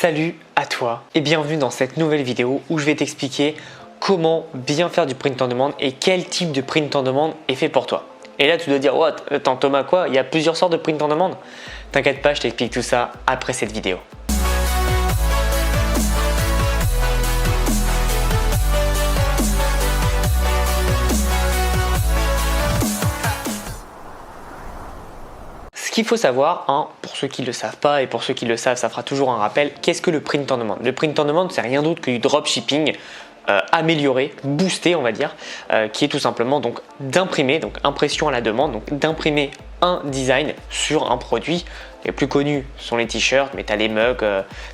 Salut à toi et bienvenue dans cette nouvelle vidéo où je vais t'expliquer comment bien faire du print on demand et quel type de print on demand est fait pour toi. Et là tu dois dire what, attends Thomas quoi, il y a plusieurs sortes de print on demand? T'inquiète pas, je t'explique tout ça après cette vidéo. Ce qu'il faut savoir, pour ceux qui ne le savent pas et pour ceux qui le savent, ça fera toujours un rappel, qu'est-ce que le print on demand? Le print on demand, c'est rien d'autre que du dropshipping amélioré, boosté on va dire, qui est tout simplement donc d'imprimer, donc impression à la demande, donc d'imprimer un design sur un produit. Les plus connus sont les t-shirts, mais tu as les mugs,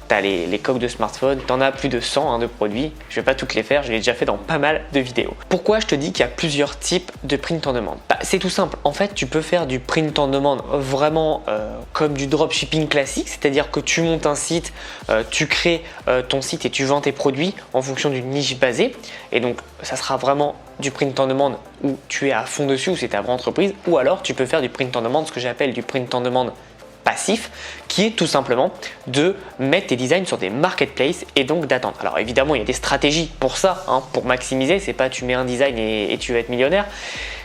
tu as les coques de smartphone, tu en as plus de 100 de produits. Je ne vais pas toutes les faire, je l'ai déjà fait dans pas mal de vidéos. Pourquoi je te dis qu'il y a plusieurs types de print on demand? C'est tout simple, en fait tu peux faire du print on demand vraiment comme du dropshipping classique, c'est-à-dire que tu montes un site, tu crées ton site et tu vends tes produits en fonction d'une niche basée. Et donc ça sera vraiment du print on demand où tu es à fond dessus, où c'est ta vraie entreprise, ou alors tu peux faire du print on demand, ce que j'appelle du print on demand passif, qui est tout simplement de mettre tes designs sur des marketplaces et donc d'attendre. Alors évidemment il y a des stratégies pour ça, pour maximiser, c'est pas tu mets un design et tu vas être millionnaire,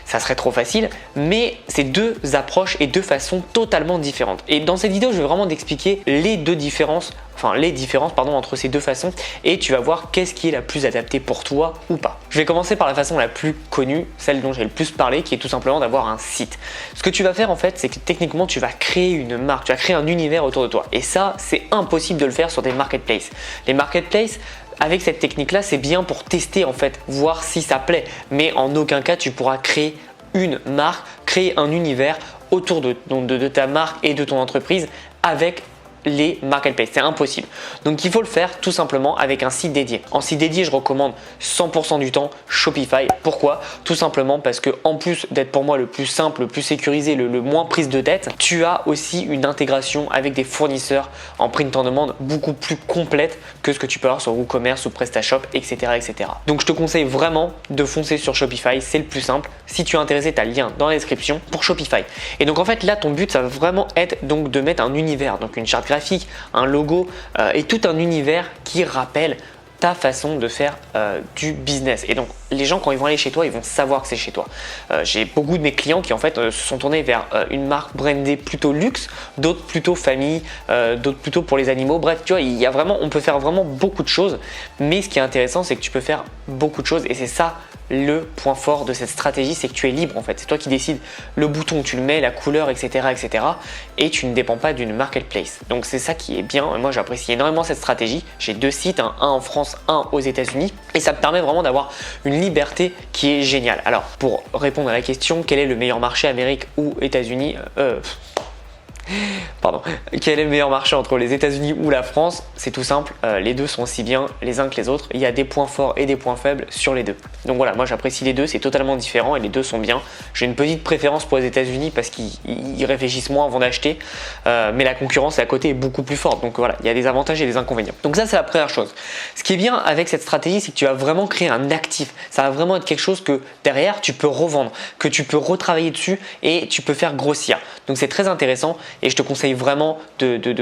ça serait trop facile, mais c'est deux approches et deux façons totalement différentes. Et dans cette vidéo je vais vraiment t'expliquer les différences entre ces deux façons et tu vas voir qu'est-ce qui est la plus adaptée pour toi ou pas. Je vais commencer par la façon la plus connue, celle dont j'ai le plus parlé, qui est tout simplement d'avoir un site. Ce que tu vas faire en fait, c'est que techniquement tu vas créer une marque, tu vas créer un univers autour de toi et ça c'est impossible de le faire sur des marketplaces. Les marketplaces, avec cette technique là, c'est bien pour tester en fait, voir si ça plaît, mais en aucun cas tu pourras créer une marque, créer un univers autour de ta marque et de ton entreprise avec les marketplaces, c'est impossible. Donc il faut le faire tout simplement avec un site dédié. En site dédié, je recommande 100% du temps Shopify. Pourquoi? Tout simplement parce que en plus d'être pour moi le plus simple, le plus sécurisé, le moins prise de tête, tu as aussi une intégration avec des fournisseurs en print on demand beaucoup plus complète que ce que tu peux avoir sur WooCommerce ou PrestaShop, etc., etc. Donc je te conseille vraiment de foncer sur Shopify, c'est le plus simple. Si tu es intéressé, tu as le lien dans la description pour Shopify. Et donc en fait là, ton but, ça va vraiment être donc de mettre un univers, donc une charte graphique, un logo et tout un univers qui rappelle ta façon de faire du business. Et donc les gens quand ils vont aller chez toi, ils vont savoir que c'est chez toi. J'ai beaucoup de mes clients qui en fait se sont tournés vers une marque brandée plutôt luxe, d'autres plutôt famille, d'autres plutôt pour les animaux. Bref, tu vois, on peut faire vraiment beaucoup de choses. Mais ce qui est intéressant, c'est que tu peux faire beaucoup de choses et c'est ça le point fort de cette stratégie, c'est que tu es libre en fait. C'est toi qui décides le bouton où tu le mets, la couleur, etc., etc. Et tu ne dépends pas d'une marketplace. Donc c'est ça qui est bien. Et moi j'apprécie énormément cette stratégie. J'ai deux sites, un en France, un aux États-Unis, et ça me permet vraiment d'avoir une liberté qui est géniale. Alors pour répondre à la question, quel est le meilleur marché, Amérique ou États-Unis? Quel est le meilleur marché entre les États-Unis ou la France? C'est tout simple, les deux sont aussi bien les uns que les autres. Il y a des points forts et des points faibles sur les deux. Donc voilà, moi j'apprécie les deux, c'est totalement différent et les deux sont bien. J'ai une petite préférence pour les États-Unis parce qu'ils réfléchissent moins avant d'acheter, mais la concurrence à côté est beaucoup plus forte. Donc voilà, il y a des avantages et des inconvénients. Donc ça c'est la première chose. Ce qui est bien avec cette stratégie, c'est que tu vas vraiment créer un actif. Ça va vraiment être quelque chose que derrière tu peux revendre, que tu peux retravailler dessus et tu peux faire grossir. Donc c'est très intéressant. Et je te conseille vraiment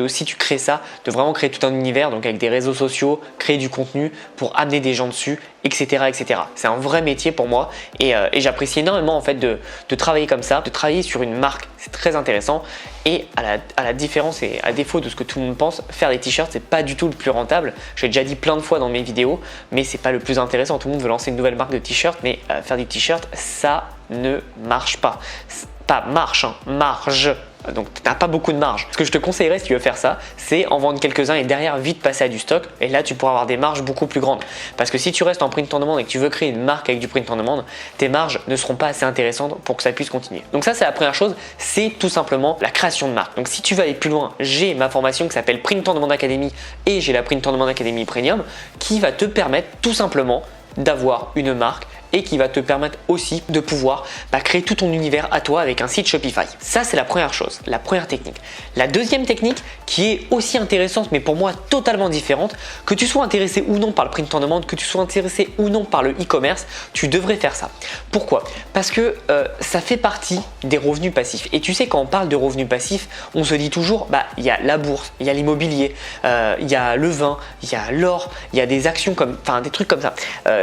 si tu crées ça, de vraiment créer tout un univers, donc avec des réseaux sociaux, créer du contenu pour amener des gens dessus, etc., etc. C'est un vrai métier pour moi et j'apprécie énormément en fait de travailler comme ça, de travailler sur une marque, c'est très intéressant. Et à la différence et à défaut de ce que tout le monde pense, faire des t-shirts c'est pas du tout le plus rentable. Je l'ai déjà dit plein de fois dans mes vidéos, mais c'est pas le plus intéressant. Tout le monde veut lancer une nouvelle marque de t-shirt, mais faire du t-shirt ça ne marche pas. Pas marche, marge. Donc tu n'as pas beaucoup de marge. Ce que je te conseillerais si tu veux faire ça, c'est en vendre quelques-uns et derrière vite passer à du stock. Et là tu pourras avoir des marges beaucoup plus grandes. Parce que si tu restes en print on demand et que tu veux créer une marque avec du print on demand, tes marges ne seront pas assez intéressantes pour que ça puisse continuer. Donc ça c'est la première chose, c'est tout simplement la création de marque. Donc si tu veux aller plus loin, j'ai ma formation qui s'appelle Print on Demand Academy et j'ai la Print on Demand Academy Premium qui va te permettre tout simplement d'avoir une marque et qui va te permettre aussi de pouvoir créer tout ton univers à toi avec un site Shopify. Ça, c'est la première chose, la première technique. La deuxième technique qui est aussi intéressante mais pour moi totalement différente, que tu sois intéressé ou non par le print on demand, que tu sois intéressé ou non par le e-commerce, tu devrais faire ça. Pourquoi? Parce que ça fait partie des revenus passifs. Et tu sais, quand on parle de revenus passifs, on se dit toujours, il y a la bourse, il y a l'immobilier, il y a le vin, il y a l'or, il y a des actions des trucs comme ça,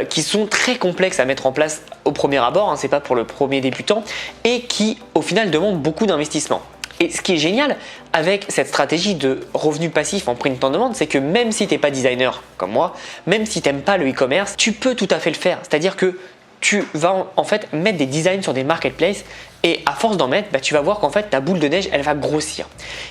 qui sont très complexes à mettre en place au premier abord, c'est pas pour le premier débutant, et qui au final demandent beaucoup d'investissement. Et ce qui est génial avec cette stratégie de revenus passifs en print on demand, c'est que même si tu n'es pas designer comme moi, même si tu n'aimes pas le e-commerce, tu peux tout à fait le faire. C'est-à-dire que tu vas en fait mettre des designs sur des marketplaces et à force d'en mettre, tu vas voir qu'en fait ta boule de neige elle va grossir.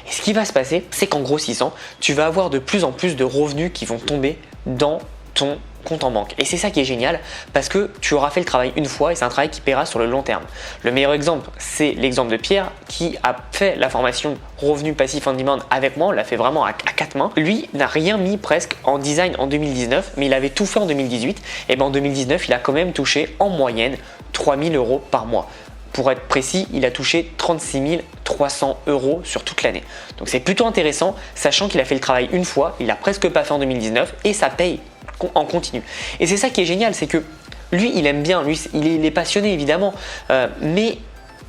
Et ce qui va se passer, c'est qu'en grossissant, tu vas avoir de plus en plus de revenus qui vont tomber dans ton compte en banque. Et c'est ça qui est génial parce que tu auras fait le travail une fois et c'est un travail qui paiera sur le long terme. Le meilleur exemple, c'est l'exemple de Pierre qui a fait la formation revenu passif on demand avec moi, on l'a fait vraiment à 4 mains. Lui n'a rien mis presque en design en 2019, mais il avait tout fait en 2018. Et en 2019, il a quand même touché en moyenne 3 000 € par mois. Pour être précis, il a touché 36 300 € sur toute l'année. Donc c'est plutôt intéressant, sachant qu'il a fait le travail une fois, il l'a presque pas fait en 2019 et ça paye en continu. Et c'est ça qui est génial, c'est que lui, il aime bien, lui, il est passionné évidemment, mais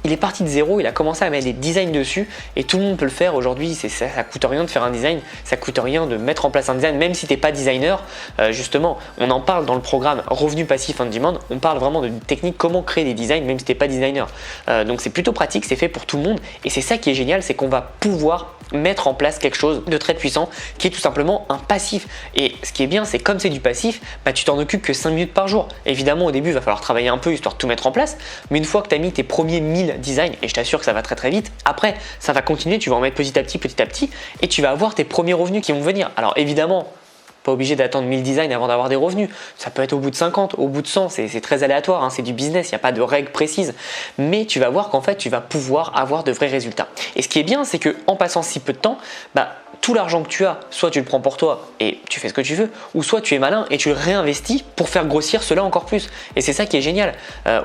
il est parti de zéro, il a commencé à mettre des designs dessus et tout le monde peut le faire aujourd'hui. Ça coûte rien de faire un design, ça coûte rien de mettre en place un design, même si tu n'es pas designer. Justement, on en parle dans le programme Revenu Passif on Demand, on parle vraiment de technique, comment créer des designs même si tu n'es pas designer. Donc c'est plutôt pratique, c'est fait pour tout le monde et c'est ça qui est génial, c'est qu'on va pouvoir mettre en place quelque chose de très puissant qui est tout simplement un passif. Et ce qui est bien, c'est comme c'est du passif, tu t'en occupes que 5 minutes par jour. Évidemment, au début, il va falloir travailler un peu histoire de tout mettre en place, mais une fois que tu as mis tes premiers 1000 designs, et je t'assure que ça va très très vite, après ça va continuer, tu vas en mettre petit à petit, et tu vas avoir tes premiers revenus qui vont venir. Alors évidemment, pas obligé d'attendre 1000 designs avant d'avoir des revenus. Ça peut être au bout de 50, au bout de 100, c'est très aléatoire, c'est du business, il n'y a pas de règles précises. Mais tu vas voir qu'en fait, tu vas pouvoir avoir de vrais résultats. Et ce qui est bien, c'est qu'en passant si peu de temps, tout l'argent que tu as, soit tu le prends pour toi et tu fais ce que tu veux, ou soit tu es malin et tu le réinvestis pour faire grossir cela encore plus. Et c'est ça qui est génial.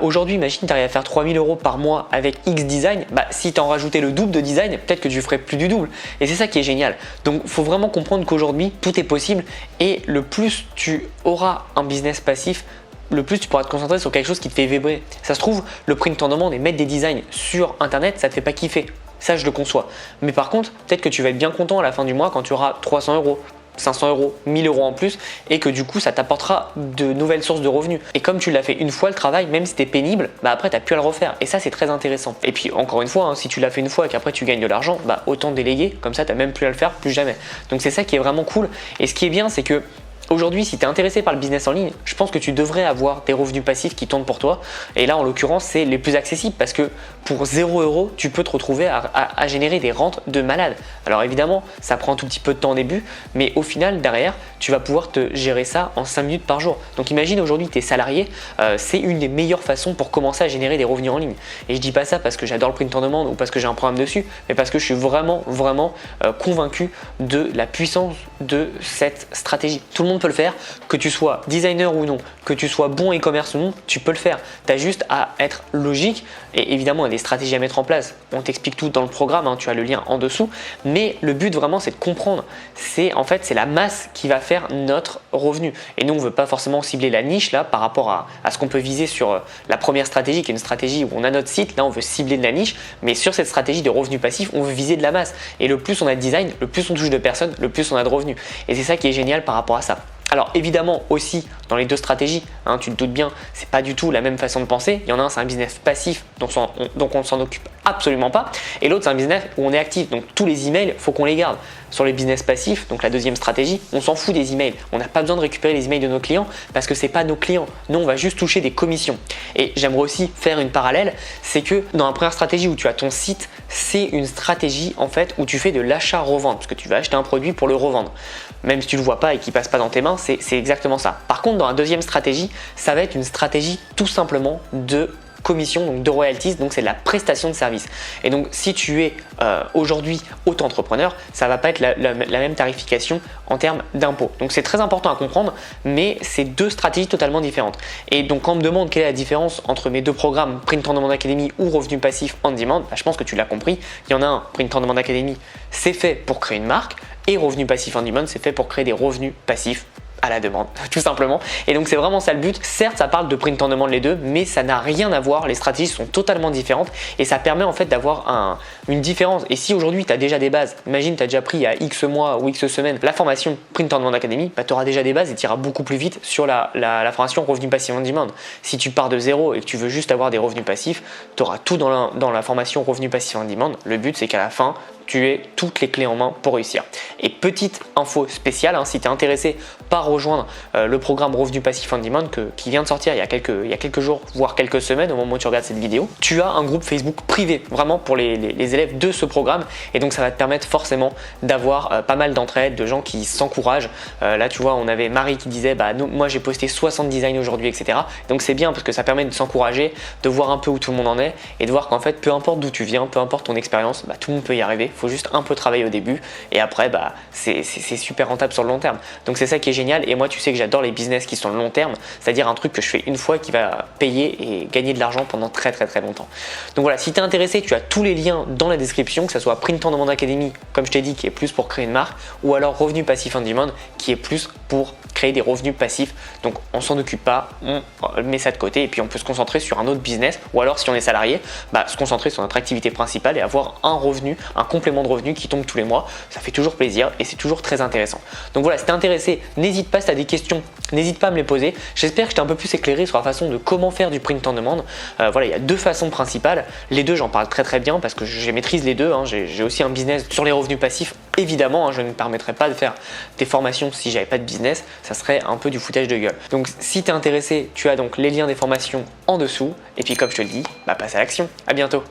Aujourd'hui, imagine, tu arrives à faire 3 000 € par mois avec X design. Si tu en rajoutais le double de design, peut-être que tu ferais plus du double. Et c'est ça qui est génial. Donc, il faut vraiment comprendre qu'aujourd'hui, tout est possible. Et le plus tu auras un business passif, le plus tu pourras te concentrer sur quelque chose qui te fait vibrer. Ça se trouve, le print on demand et mettre des designs sur internet, ça te fait pas kiffer. Ça, je le conçois. Mais par contre, peut-être que tu vas être bien content à la fin du mois quand tu auras 300 €, 500 €, 1000 € en plus et que du coup, ça t'apportera de nouvelles sources de revenus. Et comme tu l'as fait une fois le travail, même si t'es pénible, après, tu n'as plus à le refaire. Et ça, c'est très intéressant. Et puis, encore une fois, si tu l'as fait une fois et qu'après tu gagnes de l'argent, autant déléguer. Comme ça, tu n'as même plus à le faire, plus jamais. Donc, c'est ça qui est vraiment cool. Et ce qui est bien, c'est que aujourd'hui, si tu es intéressé par le business en ligne, je pense que tu devrais avoir des revenus passifs qui tournent pour toi. Et là, en l'occurrence, c'est les plus accessibles parce que pour 0 €, tu peux te retrouver à générer des rentes de malade. Alors évidemment, ça prend un tout petit peu de temps au début, mais au final, derrière, tu vas pouvoir te gérer ça en 5 minutes par jour. Donc imagine aujourd'hui, tu es salarié, c'est une des meilleures façons pour commencer à générer des revenus en ligne. Et je dis pas ça parce que j'adore le print on demand ou parce que j'ai un programme dessus, mais parce que je suis vraiment convaincu de la puissance de cette stratégie. Tout le monde peut le faire, que tu sois designer ou non, que tu sois bon e-commerce ou non, tu peux le faire. Tu as juste à être logique et évidemment, il y a des stratégies à mettre en place. On t'explique tout dans le programme, tu as le lien en dessous, mais le but vraiment, c'est de comprendre. C'est la masse qui va faire notre revenu. Et nous, on ne veut pas forcément cibler la niche là par rapport à ce qu'on peut viser sur la première stratégie, qui est une stratégie où on a notre site. Là, on veut cibler de la niche, mais sur cette stratégie de revenu passif, on veut viser de la masse. Et le plus on a de design, le plus on touche de personnes, le plus on a de revenus. Et c'est ça qui est génial par rapport à ça. Alors évidemment aussi dans les deux stratégies, tu te doutes bien, c'est pas du tout la même façon de penser. Il y en a un, c'est un business passif, donc on s'en occupe absolument pas. Et l'autre, c'est un business où on est actif, donc tous les emails, faut qu'on les garde. Sur les business passifs, donc la deuxième stratégie, on s'en fout des emails. On n'a pas besoin de récupérer les emails de nos clients parce que c'est pas nos clients. Nous, on va juste toucher des commissions. Et j'aimerais aussi faire une parallèle, c'est que dans la première stratégie où tu as ton site, c'est une stratégie en fait où tu fais de l'achat-revente, parce que tu vas acheter un produit pour le revendre. Même si tu le vois pas et qu'il passe pas dans tes mains, c'est exactement ça. Par contre, dans la deuxième stratégie, ça va être une stratégie tout simplement de commission, donc de royalties, donc c'est de la prestation de service. Et donc si tu es aujourd'hui auto-entrepreneur, ça va pas être la même tarification en termes d'impôts. Donc c'est très important à comprendre, mais c'est deux stratégies totalement différentes. Et donc quand on me demande quelle est la différence entre mes deux programmes, Print on Demand Academy ou Revenu Passif on Demand, bah, je pense que tu l'as compris. Il y en a un, Print on Demand Academy, c'est fait pour créer une marque, et Revenu Passif on Demand, c'est fait pour créer des revenus passifs à la demande, tout simplement. Et donc c'est vraiment ça le but. Certes, ça parle de print on demand les deux, mais ça n'a rien à voir. Les stratégies sont totalement différentes et ça permet en fait d'avoir une différence. Et si aujourd'hui tu as déjà des bases, imagine tu as déjà pris il y a X mois ou X semaines la formation Print on Demand Academy, bah, tu auras déjà des bases et tu iras beaucoup plus vite sur la formation Revenu Passif on Demand. Si tu pars de zéro et que tu veux juste avoir des revenus passifs, tu auras tout dans la formation Revenu Passif on Demand. Le but c'est qu'à la fin, tu aies toutes les clés en main pour réussir. Et petite info spéciale, si tu es intéressé par rejoindre le programme Revenu Passif on Demand qui vient de sortir il y a quelques jours, voire quelques semaines au moment où tu regardes cette vidéo, tu as un groupe Facebook privé vraiment pour les élèves de ce programme et donc ça va te permettre forcément d'avoir pas mal d'entraide, de gens qui s'encouragent. Là tu vois, on avait Marie qui disait moi j'ai posté 60 designs aujourd'hui, etc. Donc c'est bien parce que ça permet de s'encourager, de voir un peu où tout le monde en est et de voir qu'en fait peu importe d'où tu viens, peu importe ton expérience, tout le monde peut y arriver. Il faut juste un peu travailler au début et après c'est super rentable sur le long terme. Donc c'est ça qui est génial et moi tu sais que j'adore les business qui sont long terme, c'est-à-dire un truc que je fais une fois qui va payer et gagner de l'argent pendant très longtemps. Donc voilà, si tu es intéressé, tu as tous les liens dans la description, que ce soit Print on Demand Academy comme je t'ai dit qui est plus pour créer une marque ou alors Revenu Passif on Demand qui est plus pour créer des revenus passifs. Donc on s'en occupe pas, on met ça de côté et puis on peut se concentrer sur un autre business ou alors si on est salarié, se concentrer sur notre activité principale et avoir un revenu, un complément de revenu qui tombe tous les mois. Ça fait toujours plaisir et c'est toujours très intéressant. Donc voilà, si t'es intéressé, n'hésite pas, si t'as des questions, n'hésite pas à me les poser. J'espère que je t'ai un peu plus éclairé sur la façon de comment faire du print on demand. Voilà, il y a deux façons principales. Les deux, j'en parle très bien parce que je maîtrise les deux. J'ai aussi un business sur les revenus passifs. Évidemment, je ne me permettrais pas de faire des formations si j'avais pas de business. Ça serait un peu du foutage de gueule. Donc si t'es intéressé, tu as donc les liens des formations en dessous. Et puis comme je te le dis, passe à l'action. À bientôt.